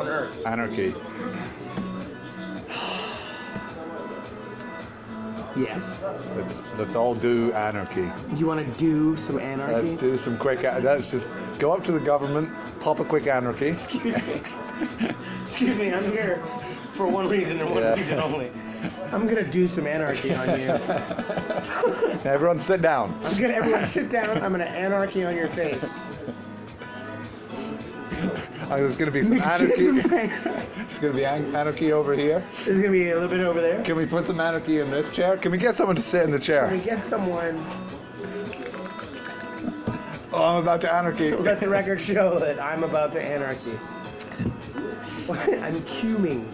on earth? Anarchy. Yes. Let's all do anarchy. You want to do some anarchy? Let's do some quick. Let's just go up to the government, pop a quick anarchy. Excuse me. Excuse me. I'm here for one reason and one reason only. I'm gonna do some anarchy on you. Everyone sit down. Everyone sit down. I'm gonna anarchy on your face. There's going to be some anarchy. There's going to be anarchy over here. There's going to be a little bit over there. Can we put some anarchy in this chair? Can we get someone to sit in the chair? Can we get someone? Oh, I'm about to anarchy. Let the record show that I'm about to anarchy. I'm cuming.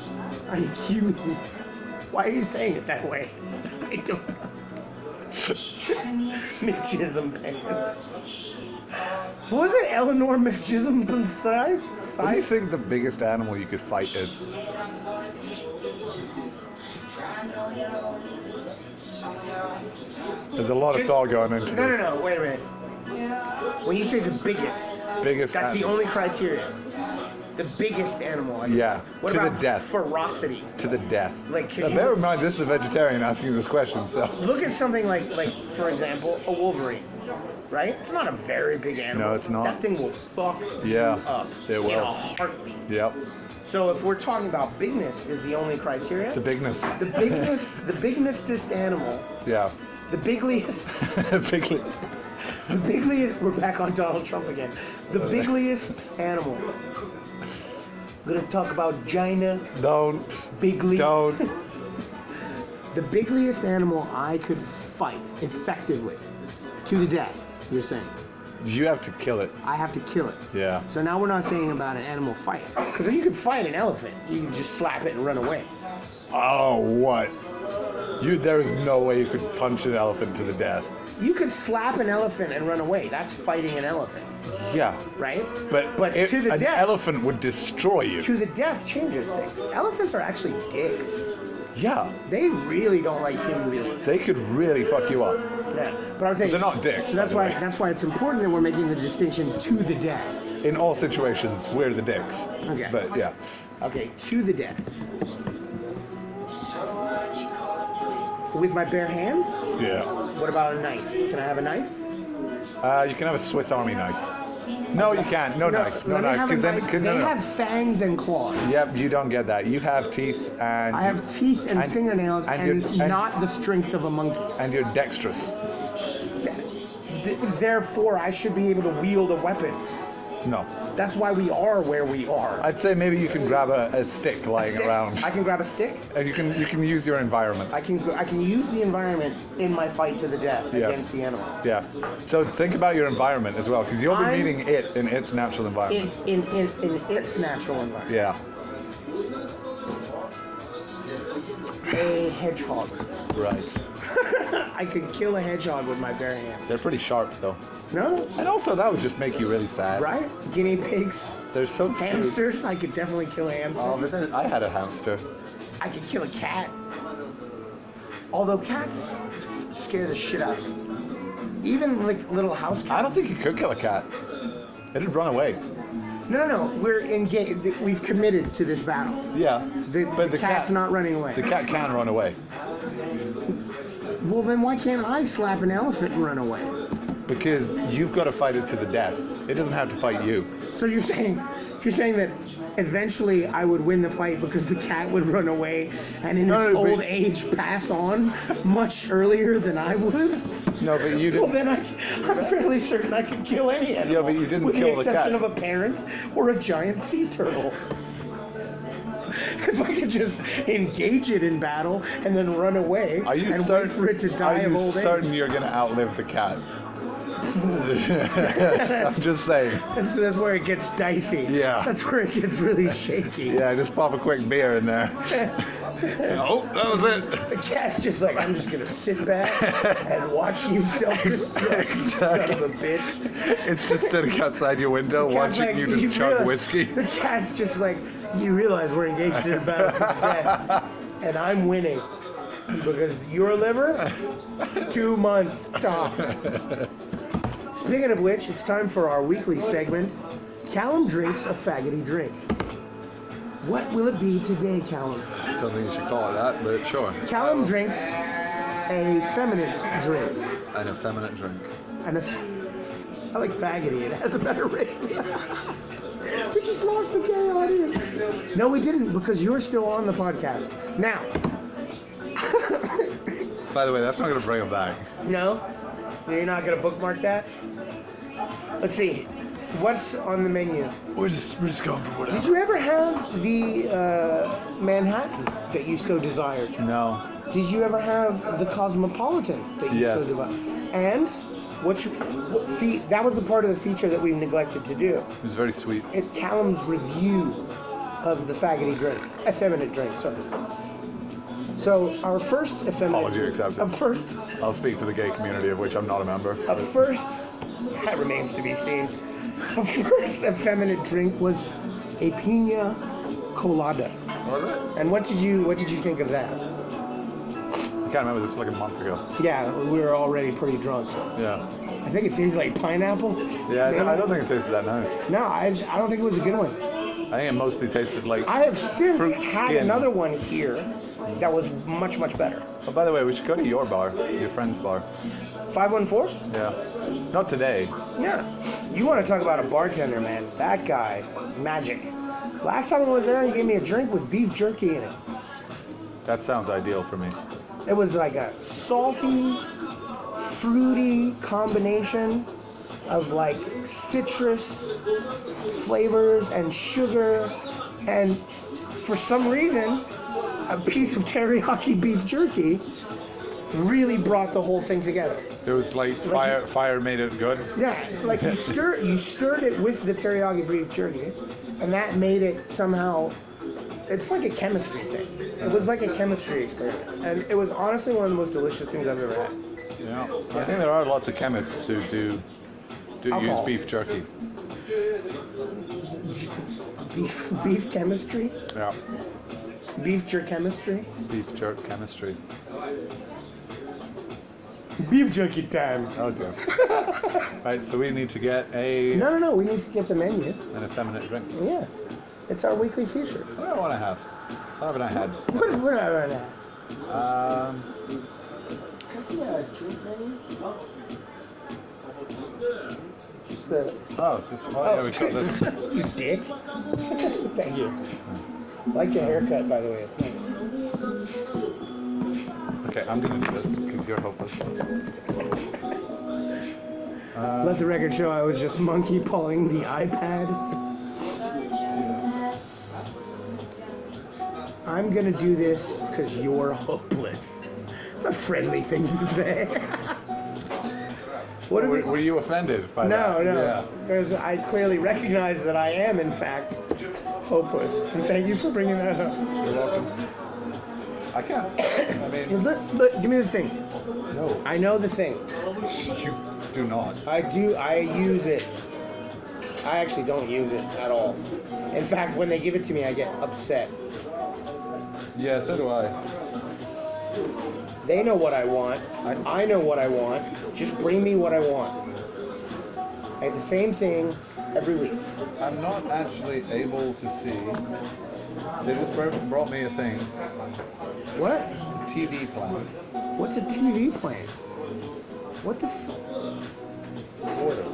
I'm cuming. Why are you saying it that way? I don't know. McChisholm pants. What was it? Eleanor McChisholm size? What do you think the biggest animal you could fight is? There's a lot of thought going into this. No, wait a minute. When you say the biggest, that's the only criteria. The biggest animal. Yeah, what to about the death. Ferocity. To the death. Like, now, bear in mind, this is a vegetarian asking this question, so. Look at something like, for example, a wolverine. Right? It's not a very big animal. No, it's not. That thing will fuck you up. It will. In a heartbeat. Yep. So if we're talking about bigness is the only criteria. The bigness. The bignessest animal. Yeah. The bigliest. Bigly. The bigliest. We're back on Donald Trump again. The bigliest animal. We're gonna talk about Gina. Don't. Bigly. Don't. The bigliest animal I could fight effectively to the death. You're saying? You have to kill it. I have to kill it. Yeah. So now we're not saying about an animal fight. Because you could fight an elephant. You can just slap it and run away. Oh, what? There is no way you could punch an elephant to the death. You could slap an elephant and run away. That's fighting an elephant. Yeah. Right? But to the an death, elephant would destroy you. To the death changes things. Elephants are actually dicks. Yeah. They really don't like human beings. They could really fuck you up. Yeah. But I'm saying they're not dicks. So that's why it's important that we're making the distinction to the death. In all situations, we're the dicks. Okay. But yeah. Okay, to the death. With my bare hands? Yeah. What about a knife? Can I have a knife? You can have a Swiss Army knife. No, you can't. No knife. No knife. They have fangs and claws. Yep, you don't get that. You have teeth and... I have teeth and fingernails and not the strength of a monkey. And you're dexterous. Therefore, I should be able to wield a weapon. No. That's why we are where we are. I'd say maybe you can grab a stick lying around. I can grab a stick? And you can use your environment. I can use the environment in my fight to the death against the animal. Yeah. So think about your environment as well, because you'll be meeting it in its natural environment. In its natural environment. Yeah. A hedgehog. Right. I could kill a hedgehog with my bare hands. They're pretty sharp, though. No? And also, that would just make you really sad. Right? Guinea pigs. They're so cute. Hamsters. I could definitely kill a hamster. Oh, but then I had a hamster. I could kill a cat. Although cats scare the shit out of me. Even like little house cats. I don't think you could kill a cat. It'd run away. No. We're engaged. We've committed to this battle. Yeah. But the cat's not running away. The cat can run away. Well, then why can't I slap an elephant and run away? Because you've got to fight it to the death. It doesn't have to fight you. So you're saying that eventually I would win the fight because the cat would run away and in its old age pass on much earlier than I would? No, but you didn't. Well, then I'm fairly certain I could kill any animal. Yeah, but you didn't kill the cat. With the exception of a parrot or a giant sea turtle. If I could just engage it in battle and then run away and wait for it to die of old age. Are you certain you're going to outlive the cat? I'm just saying. That's where it gets dicey. Yeah. That's where it gets really shaky. Yeah, just pop a quick beer in there. Oh, that was it. The cat's just like, I'm just going to sit back and watch you self-destruct, son of a bitch. It's just sitting outside your window watching you just chug whiskey. The cat's just like, you realize we're engaged in a battle to the death, and I'm winning. Because your liver, 2 months tops. Speaking of which, it's time for our weekly segment, Callum Drinks a Faggoty Drink. What will it be today, Callum? Don't think you should call it that, but sure. Callum drinks a feminine drink. An effeminate drink. I like faggoty. It has a better rate. We just lost the gay audience. No, we didn't, because you're still on the podcast. Now. By the way, that's not going to bring him back. No? You're not going to bookmark that? Let's see. What's on the menu? We're just going for whatever. Did you ever have the Manhattan that you so desired? No. Did you ever have the Cosmopolitan that you Yes. so desired? And see, that was the part of the feature that we neglected to do. It was very sweet. It's Callum's review of the faggoty drink, effeminate drink. Sorry. So our first effeminate. Apology accepted. First, I'll speak for the gay community, of which I'm not a member. that remains to be seen. A first effeminate drink was a pina colada. Was it? And what did you think of that? I can't remember. This was like a month ago. Yeah, we were already pretty drunk. Yeah. I think it tasted like pineapple. Yeah, I Maybe? don't think it tasted that nice. No, I don't think it was a good one. I think it mostly tasted like. I have since Fruit had skin. another one here that was much, much better. Oh, by the way, we should go to your bar, your friend's bar. 514? Yeah. Not today. Yeah. You want to talk about a bartender, man. That guy, magic. Last time I was there, he gave me a drink with beef jerky in it. That sounds ideal for me. It was like a salty, fruity combination of like citrus flavors and sugar, and for some reason, a piece of teriyaki beef jerky really brought the whole thing together. It was like fire made it good. Yeah, like you stirred it with the teriyaki beef jerky, and that made it somehow. It's like a chemistry thing. It was like a chemistry experiment, and it was honestly one of the most delicious things I've ever had. Yeah. I think there are lots of chemists who do use Alcohol. beef jerky. Beef chemistry, Yeah. beef jerk chemistry, Beef jerk chemistry. beef jerky time. Oh dear. Right, so we need to get No. We need to get the menu. an effeminate drink. Yeah, it's our weekly feature. What do I want to have? What haven't I had? What are right now? Can I see a drink menu? Just the. Oh, this. Oh, yeah, we got this. You dick. Thank you. I like your haircut, by the way. It's nice. Okay, I'm gonna do this because you're hopeless. Let the record show I was just monkey pawing the iPad. I'm gonna do this because you're hopeless. It's a friendly thing to say. What are we? Were you offended by that? No, Yeah. because I clearly recognize that I am, in fact, hopeless. And thank you for bringing that up. You're welcome. I can't. I mean, Look, give me the thing. no. I know the thing. You do not. I use it. I actually don't use it at all. In fact, when they give it to me, I get upset. Yeah, so do I. They know what I want. I know what I want. Just bring me what I want. I have the same thing every week. I'm not actually able to see. They just brought me a thing. What? TV plan. What's a TV plan? What the Order.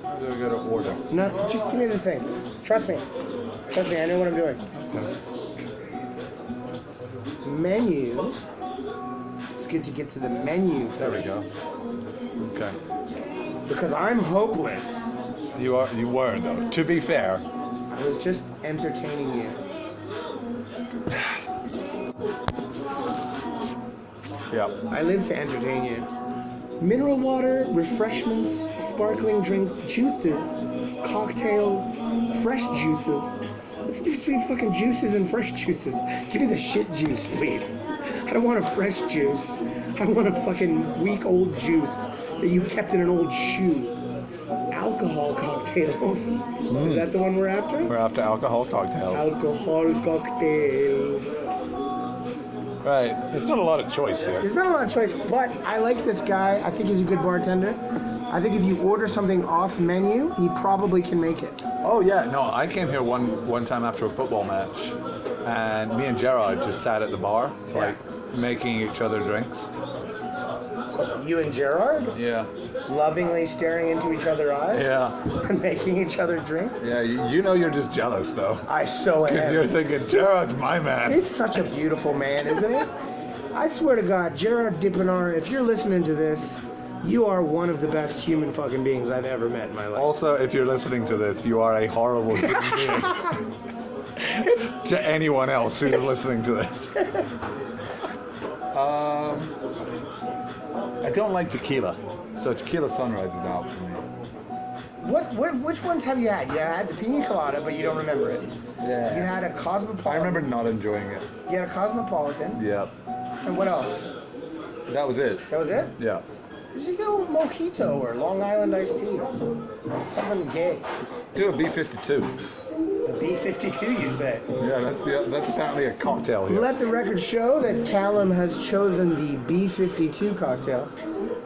How do I go to order? No, just give me the thing. Trust me. Trust me, I know what I'm doing. Okay. Menu. It's good to get to the menu There we first. go. Okay. Because I'm hopeless. You were though. To be fair. I was just entertaining you. Yeah. I live to entertain you. Mineral water, refreshments, sparkling drink, juices, cocktails, fresh juices. Let's do between fucking juices and fresh juices. Give me the shit juice, please. I don't want a fresh juice. I want a fucking week old juice that you kept in an old shoe. Alcohol cocktails. Is that the one we're after? We're after alcohol cocktails. Alcohol cocktail. Right. There's not a lot of choice here. There's not a lot of choice, but I like this guy. I think he's a good bartender. I think if you order something off menu, he probably can make it. Oh yeah, no, I came here one time after a football match, and me and Gerard just sat at the bar, like making each other drinks. You and Gerard? Yeah. Lovingly staring into each other's eyes? Yeah. And making each other drinks? Yeah, you know you're just jealous though. I so Because am. you're thinking, Gerard's my man. He's such a beautiful man, isn't he? I swear to God, Gerard Dippenar, if you're listening to this, you are one of the best human fucking beings I've ever met in my life. Also, if you're listening to this, you are a horrible human being. To anyone else who's listening to this. I don't like tequila, so tequila sunrise is out for me. Which ones have you had? You had the pina colada, but you don't remember it. Yeah. You had a Cosmopolitan. I remember not enjoying it. You had a Cosmopolitan. Yeah. And what else? That was it. That was it? Yeah. You should go with Mojito or Long Island iced tea. Something gay. Do a B52. A B52, you say? Yeah, that's apparently a cocktail here. Let the record show that Callum has chosen the B52 cocktail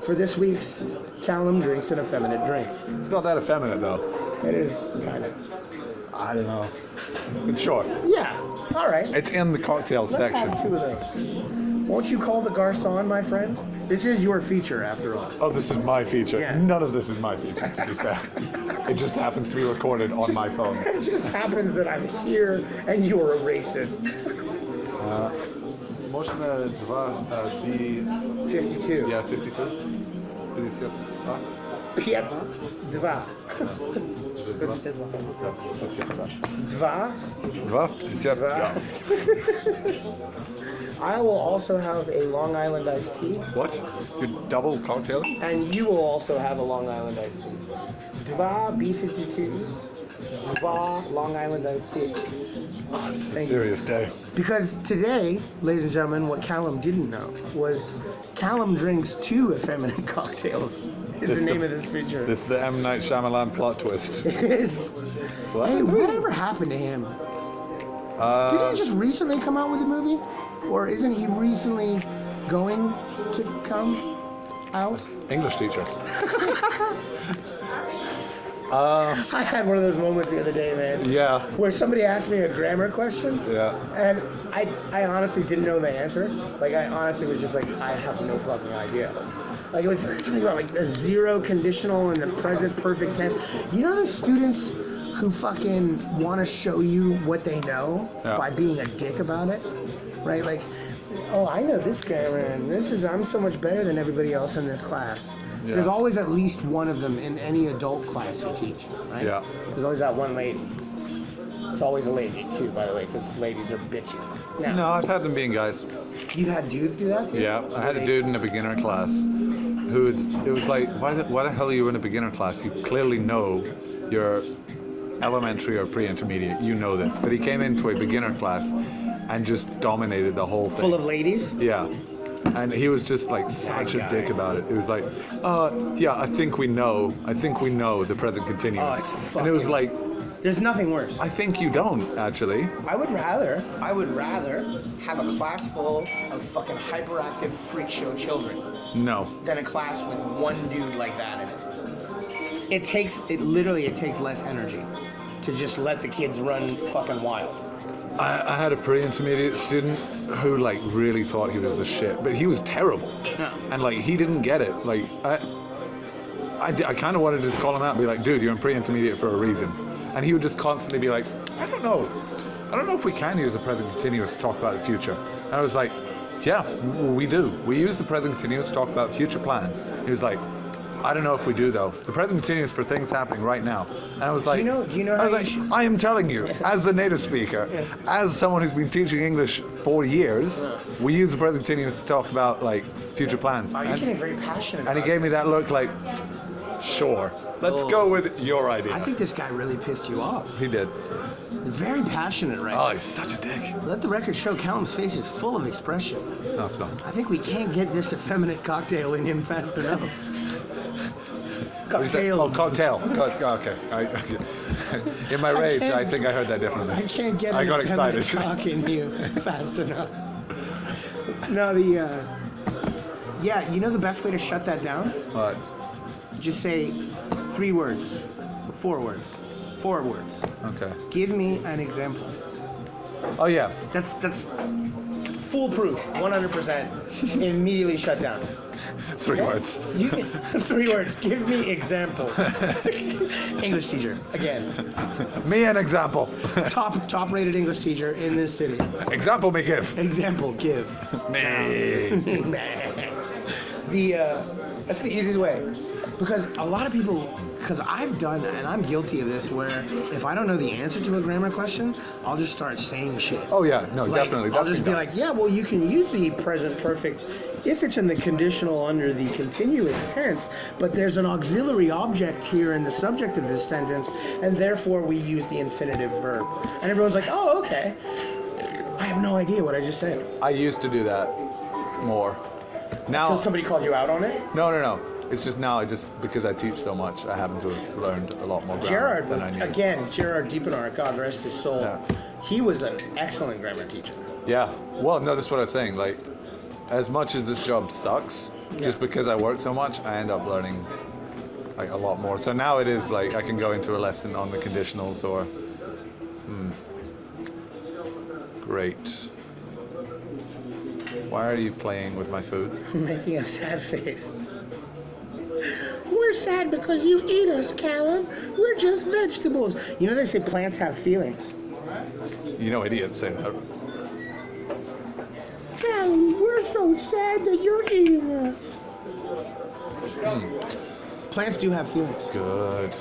for this week's Callum Drinks an Effeminate Drink. It's not that effeminate though. It is kind of. I don't know. It's short. Yeah. All right. It's in the cocktail Let's section. have two of those. Won't you call the garçon, my friend? This is your feature, after all. Oh, this is my feature. Yeah. None of this is my feature, to be fair. It just happens to be recorded on my phone. It just happens that I'm here and you're a racist. Można B... 52. Yeah, 52. 52. Piep. Dwa. Dwa. Dwa? 52. Yeah. I will also have a Long Island iced tea, What? You're double cocktail? and you will also have a Long Island iced tea. Dva B52s, Dva Long Island iced tea. Oh, it's a Thank you. serious day. Because today, ladies and gentlemen, what Callum didn't know was Callum drinks 2 effeminate cocktails. Is This the is name the- of this feature. This is the M. Night Shyamalan plot twist. It is. What? Hey, whatever happened to him? Did he just recently come out with a movie? Or isn't he recently going to come out? English teacher. I had one of those moments the other day, man, Yeah. where somebody asked me a grammar question, Yeah. and I honestly didn't know the answer. Like, I honestly was just like, I have no fucking idea. Like, it was something about, like, a zero conditional and the present perfect tense. You know those students who fucking want to show you what they know by being a dick about it? Right? Like, oh, I know this grammar, and I'm so much better than everybody else in this class. Yeah. There's always at least one of them in any adult class you teach, right? Yeah. There's always that one lady. It's always a lady, too, by the way, because ladies are bitchy. Now, No, I've had them being guys. you've had dudes do that, too? Yeah, I had a dude in a beginner class who it was like, why the hell are you in a beginner class? You clearly know your elementary or pre-intermediate. You know this. But he came into a beginner class and just dominated the whole thing. Full of ladies? Yeah. And he was just like such a guy. dick about it. It was like, yeah, I think we know the present continuous. Oh, it's and it was fucking- like, There's nothing worse. I think you don't, actually. I would rather have a class full of fucking hyperactive freak show children No. than a class with one dude like that in it. It takes less energy to just let the kids run fucking wild. I had a pre-intermediate student who like really thought he was the shit, but he was terrible. Yeah. And like he didn't get it. Like I kind of wanted to just call him out and be like, dude, you're in pre-intermediate for a reason. And he would just constantly be like, I don't know if we can use the present continuous to talk about the future. And I was like, yeah, we do. We use the present continuous to talk about future plans. He was like, I don't know if we do though. The present continuous for things happening right now. And I was like, Do you know I how was you like, I am telling you, as the native speaker, as someone who's been teaching English for years, we use the present continuous to talk about like future plans. Oh, you're getting very passionate. And he about gave me this. that look like, sure, let's go with your idea. I think this guy really pissed you off. He did. Very passionate right Oh, now. he's such a dick. Let the record show Callum's face is full of expression. No, it's not. I think we can't get this effeminate cocktail in him fast enough. What is it? Oh, Cocktails. cocktail. Okay. In my rage, I think I heard that differently. I can't get I an got effeminate excited. cock in you fast enough. No, yeah, you know the best way to shut that down? But Just say 3 words, 4 words. 4 words. Okay. Give me an example. Oh yeah. That's foolproof, 100%. Immediately shut down. 3 words. 3 words. Give me example. English teacher again. Me an example. Top rated English teacher in this city. Example me give. Example give. Me. That's the easiest way, because a lot of people, because I've done, and I'm guilty of this, where if I don't know the answer to a grammar question, I'll just start saying shit. Oh yeah, no, Like, definitely. I'll just be like, yeah, well, you can use the present perfect if it's in the conditional under the continuous tense, but there's an auxiliary object here in the subject of this sentence, and therefore we use the infinitive verb. And everyone's like, oh, okay. I have no idea what I just said. I used to do that more. Now, So somebody called you out on it? no. It's just now, because I teach so much, I happen to have learned a lot more grammar Gerard, than I knew. again, Gerard Diepenaar, God rest his soul, Yeah. he was an excellent grammar teacher. Yeah. Well, no, that's what I was saying. Like, as much as this job sucks, just because I work so much, I end up learning like a lot more. So now it is like I can go into a lesson on the conditionals or. Great. Why are you playing with my food? Making a sad face. We're sad because you eat us, Callum. We're just vegetables. You know they say plants have feelings. You know, idiots say that. Callum, we're so sad that you're eating us. Plants do have feelings. Good.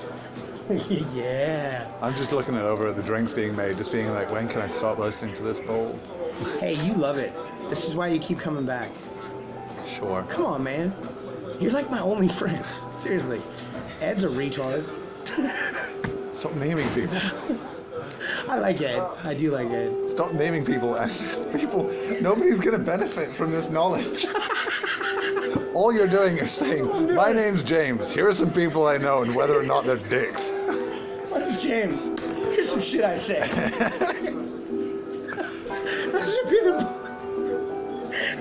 Yeah. I'm just looking over at the drinks being made, just being like, when can I stop listening to this bowl? Hey, you love it. This is why you keep coming back. Sure. Come on, man. You're like my only friend. Seriously. Ed's a retard. Stop naming people. I like Ed. I do like Ed. Stop naming people. And people, nobody's gonna benefit from this knowledge. All you're doing is saying, my name's James. Here are some people I know and whether or not they're dicks. My name's James. Here's some shit I said. That should be the...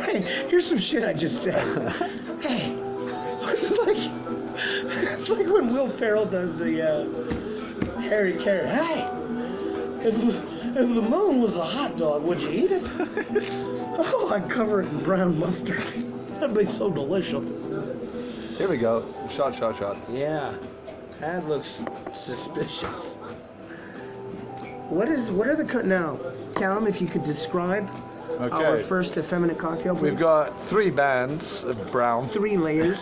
Hey, here's some shit I just said. Hey, it's like when Will Ferrell does the Harry Carey. Hey, if the moon was a hot dog, would you eat it? Oh, I'd cover it in brown mustard. That'd be so delicious. Here we go. Shots. Yeah, that looks suspicious. What are the now, Callum? If you could describe our first effeminate cocktail, please. We've got 3 bands of brown. 3 layers.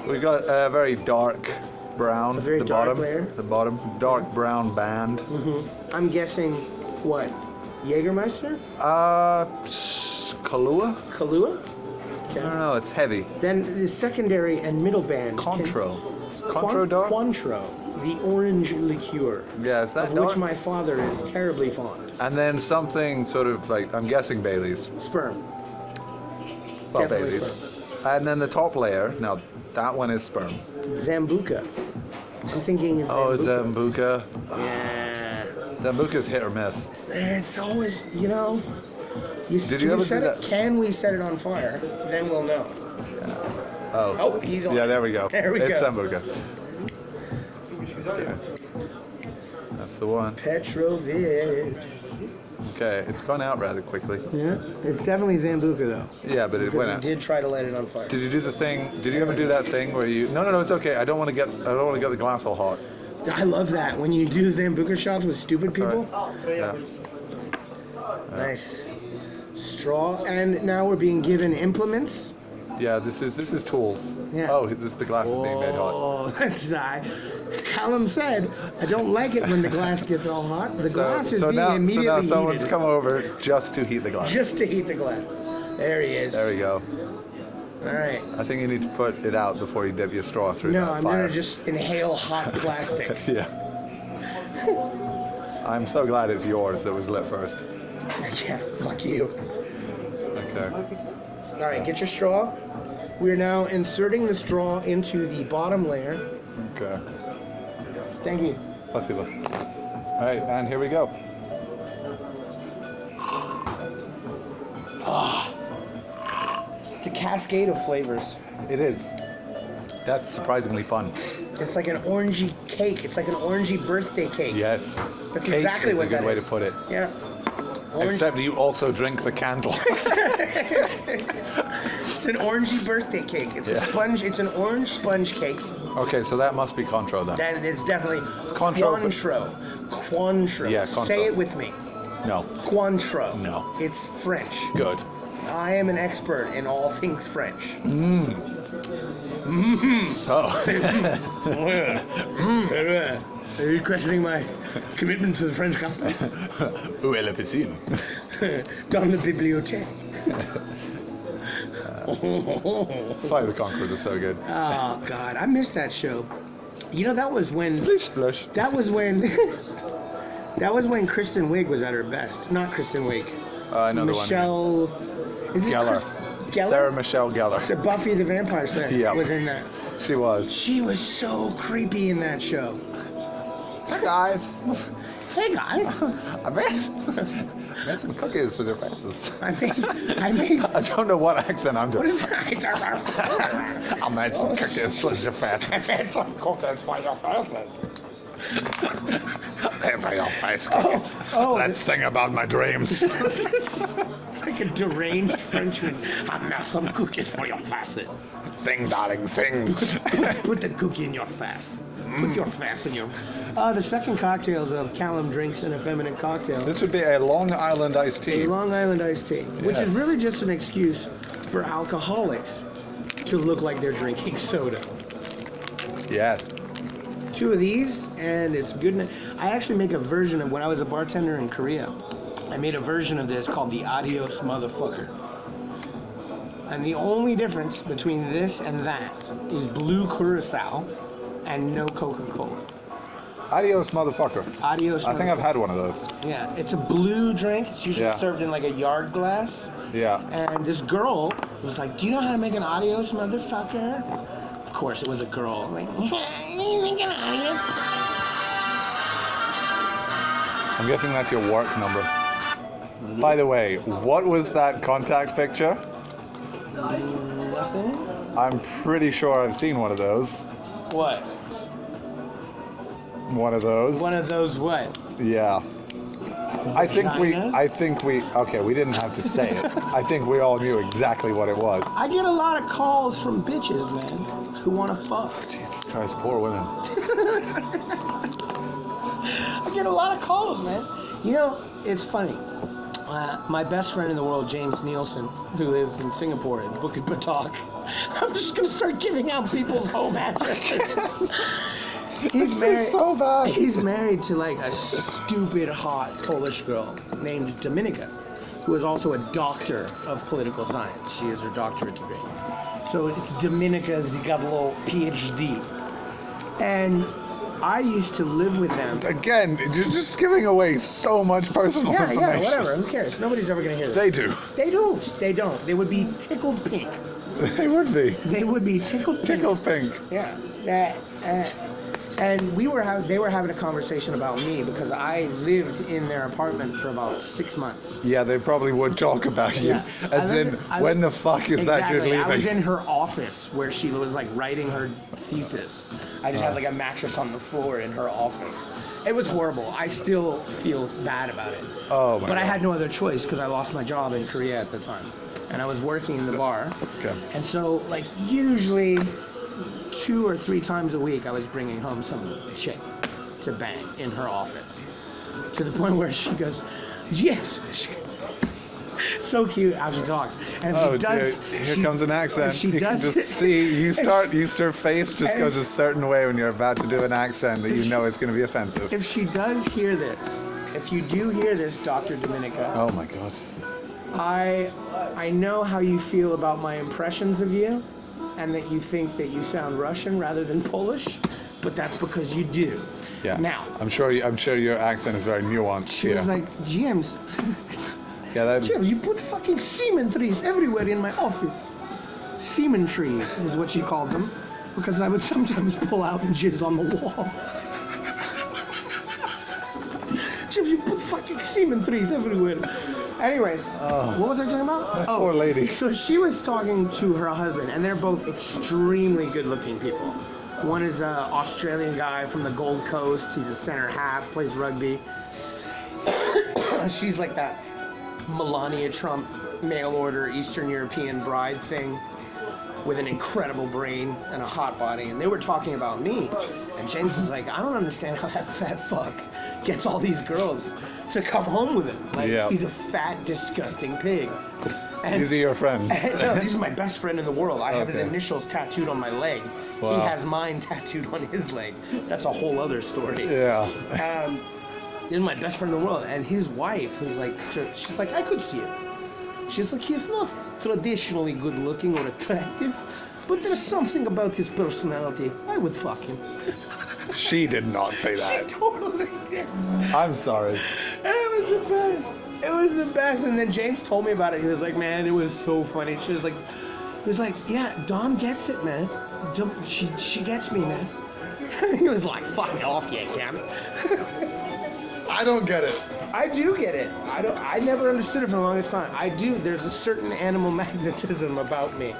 We've got a very dark brown. A very the dark bottom, layer. The bottom, dark brown band. Mm-hmm. I'm guessing what? Jägermeister? Kahlua? Kahlua? I don't know. It's heavy. Then the secondary and middle band. Cointreau. Cointreau dark. Cointreau, the orange liqueur. Yeah, is that of dark? which my father is terribly fond. And then something sort of like, I'm guessing Bailey's. Sperm. Well, Definitely Bailey's. sperm. And then the top layer, now that one is sperm. Zambuca. I'm thinking it's Oh, Zambuca. Zambuca. Yeah. Zambuca's hit or miss. It's always, you know. Did you ever do that? Can we set it on fire? Then we'll know. Oh. Oh, he's on. Yeah, there we go. There we It's go. Zambuca. Yeah. That's the one. Petrovich. Okay, it's gone out rather quickly. Yeah, it's definitely Zambuca though. Yeah, but it Because went we out. did try to light it on fire. Did you do the thing? Did you ever do that thing where you? No, it's okay. I don't want to get the glass all hot. I love that when you do Zambuca shots with stupid people. Yeah. Nice. Straw, and now we're being given implements. Yeah, this is tools. Yeah. Oh, the glass is being made hot. Oh, that's Callum said, I don't like it when the glass gets all hot. The glass is being immediately now someone's heated. come over just to heat the glass. Just to heat the glass. There he is. There we go. All right. I think you need to put it out before you dip your straw through No, that I'm fire. gonna just inhale hot plastic. Yeah. I'm so glad it's yours that was lit first. Yeah, fuck you. Okay. All right, get your straw. We are now inserting the straw into the bottom layer. Okay. Thank you. Spasibo. All right, and here we go. Ah, it's a cascade of flavors. It is. That's surprisingly fun. It's like an orangey cake. It's like an orangey birthday cake. Yes. That's Cake exactly is what a good that way is. to put it. Yeah. Orange. Except you also drink the candle. It's an orangey birthday cake. It's a Yeah. sponge. It's an orange sponge cake. Okay, so that must be Cointreau then. Then it's definitely Cointreau, but- Cointreau. Yeah, Cointreau. Say it with me. No. Cointreau. No. It's French. Good. I am an expert in all things French. Mmm. So. Are you questioning my commitment to the French gospel? Où est la piscine? Dans la bibliothèque. Flight of the Conchords is so good. Oh God, I missed that show. You know that was when Splish splash. that was when Kristen Wiig was at her best. Not Kristen Wiig. I know Michelle. Is it Geller. Geller? Sarah Michelle Gellar. So Buffy the Vampire Slayer Yeah. was in that. She was. She was so creepy in that show. Hey guys. Hey guys, I made some cookies with your faces. I made. I don't know what accent I'm What doing. is that? I made some cookies with your faces. made some cookies for your faces. These are your face cookies. oh, Let's sing about my dreams. It's like a deranged Frenchman. I made some cookies for your faces. Sing, darling, sing. Put the cookie in your face. Put your face in your. The second cocktails of Callum drinks an effeminate cocktail. This would be a Long Island iced tea. A Long Island iced tea, which is Yes. really just an excuse for alcoholics to look like they're drinking soda. Yes. 2 of these, and it's good. I actually make a version of when I was a bartender in Korea. I made a version of this called the Adios Motherfucker. And the only difference between this and that is blue curacao and no Coca-Cola. Adios, motherfucker. Adios. I think I've Motherfucker. had one of those. Yeah, it's a blue drink. It's usually Yeah. served in like a yard glass. Yeah. And this girl was like, "Do you know how to make an adios, motherfucker?" Of course, it was a girl. Like, you make an adios? I'm guessing that's your work number. By the way, what was that contact picture? Nothing. I'm pretty sure I've seen one of those. What? One of those. One of those what? Yeah. I think Vaginas? we, okay, we didn't have to say it. I think we all knew exactly what it was. I get a lot of calls from bitches, man, who want to fuck. Jesus Christ, poor women. I get a lot of calls, man. You know, it's funny. My best friend in the world, James Nielsen, who lives in Singapore in Bukit Batok. I'm just gonna start giving out people's home addresses. This is so bad. He's married to like a stupid hot Polish girl named Dominika, who is also a doctor of political science. She has her doctorate degree. So it's Dominika Zigablo, PhD. And I used to live with them. Again, you're just giving away so much personal Yeah, information. whatever. Who cares? Nobody's ever gonna hear this. They do. They don't. They don't. They would be tickled pink. They would be. They would be tickled pink. Tickle pink. Yeah. And they were having a conversation about me because I lived in their apartment for about 6 months. Yeah, they probably would talk about you. Yeah. As in, when the fuck is that dude Exactly. leaving? I was in her office where she was like writing her thesis. I just had like a mattress on the floor in her office. It was horrible. I still feel bad about it. Oh my But I God. had no other choice because I lost my job in Korea at the time. And I was working in the bar. Okay. And so, like, usually 2 or 3 times a week, I was bringing home some chick to bang in her office. To the point where she goes, yes. So cute how she talks. And if Oh, she does, dude, here comes an accent. if she You does, can just see, your face just goes a certain way when you're about to do an accent that you know is going to be offensive. If she does hear this, if you do hear this, Dr. Dominika, Oh my God. I know how you feel about my impressions of you, and that you think that you sound Russian rather than Polish, but that's because you do. Yeah. Now, I'm sure your accent is very nuanced. she was like, James, yeah, that James, you put fucking semen trees everywhere in my office. Semen trees is what she called them, because I would sometimes pull out and jizz on the wall. You put fucking semen threes everywhere. Anyways, what was I talking about? That poor lady. So she was talking to her husband, and they're both extremely good-looking people. One is an Australian guy from the Gold Coast. He's a center half, plays rugby. She's like that Melania Trump mail order Eastern European bride thing with an incredible brain and a hot body. And they were talking about me. And James was like, I don't understand how that fat fuck gets all these girls to come home with him. Like, Yeah. he's a fat, disgusting pig. And These are your friends. no, this is my best friend in the world. I have his Okay. initials tattooed on my leg. Wow. He has mine tattooed on his leg. That's a whole other story. Yeah. This is my best friend in the world. And his wife, who's like, she's like, I could see it. She's like, he's not traditionally good looking or attractive, but there's something about his personality. I would fuck him. She did not say She that. totally did. I'm sorry. It was the best. It was the best. And then James told me about it. He was like, man, it was so funny. He was like, yeah, Dom gets it, man. She gets me, man. He was like, fuck off, you Cam. I don't get it. I do get it. I never understood it for the longest time. I do. There's a certain animal magnetism about me.